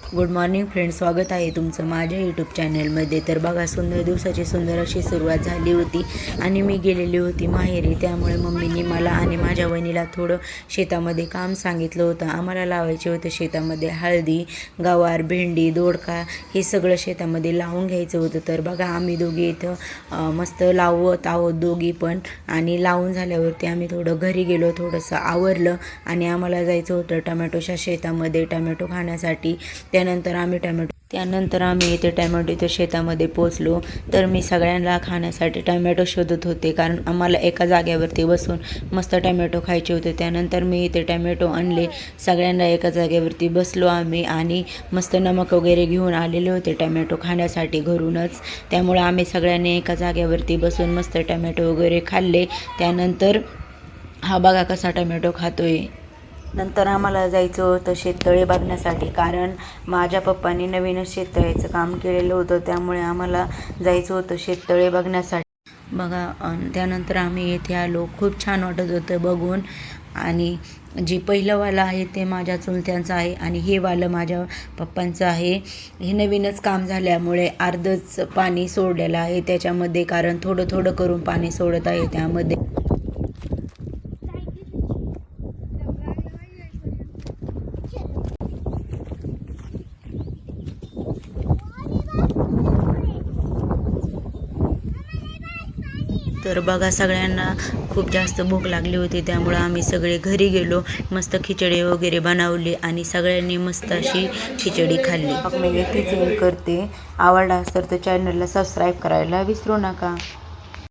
Good morning friends, स्वागत आहे तुमचं माझ्या यूट्यूब चॅनलमध्ये। तर बघा, सुंदर दिवसाची सुंदर अशी सुरुवात झाली होती आणि मी गेलेली होती माहेरी। त्यामुळे मम्मीनी मला आणि माझ्या वहिनीला थोडं शेतामध्ये काम सांगितलं होतं। आम्हाला लावायचे होते शेतामध्ये हळदी, गवार, भेंडी, दोडका हे सगळं शेतामध्ये लावून घ्यायचं होतं। तर बघा, आम्ही दोघी इथं मस्त लावत आहोत दोघी पण। आणि लावून झाल्यावरती आम्ही थोडं घरी गेलो, थोडंसं आवरलं आणि आम्हाला जायचं होतं टमॅटोच्या शेतामध्ये टमॅटो खाण्यासाठी। त्यानंतर आम्ही इथे टमॅटोच्या शेतामध्ये पोचलो। तर मी सगळ्यांना खाण्यासाठी टमॅटो शोधत होते, कारण आम्हाला एका जागेवरती बसून मस्त टमॅटो खायचे होते। त्यानंतर मी इथे टमॅटो आणले, सगळ्यांना एका जागेवरती बसलो आम्ही आणि मस्त नमक वगैरे घेऊन आलेले होते टमॅटो खाण्यासाठी घरूनच। त्यामुळे आम्ही सगळ्यांनी एका जागेवरती बसून मस्त टमॅटो वगैरे खाल्ले। त्यानंतर हा बघा कसा टमॅटो खातोय। नंतर आम्हाला जायचं होतं शेततळे बघण्यासाठी, कारण माझ्या पप्पांनी नवीनच शेततळ्याचं काम केलेलं होतं। त्यामुळे आम्हाला जायचं होतं शेततळे बघण्यासाठी। बघा, त्यानंतर आम्ही इथे आलो। खूप छान वाटत होतं बघून। आणि जी पहिलं वालं आहे ते माझ्या चुलत्यांचं आहे आणि हे वालं माझ्या पप्पांचं आहे। हे नवीनच काम झाल्यामुळे अर्धच पाणी सोडलेलं आहे त्याच्यामध्ये, कारण थोडं थोडं करून पाणी सोडत आहे त्यामध्ये। तर बघा, सगळ्यांना खूप जास्त भूक लागली होती, त्यामुळे आम्ही सगळे घरी गेलो। मस्त खिचडी वगैरे बनवली आणि सगळ्यांनी मस्त अशी खिचडी खाल्ली। मग मी इथेच एंड करते। आवडला असेल तर चॅनलला सबस्क्राईब करायला विसरू नका।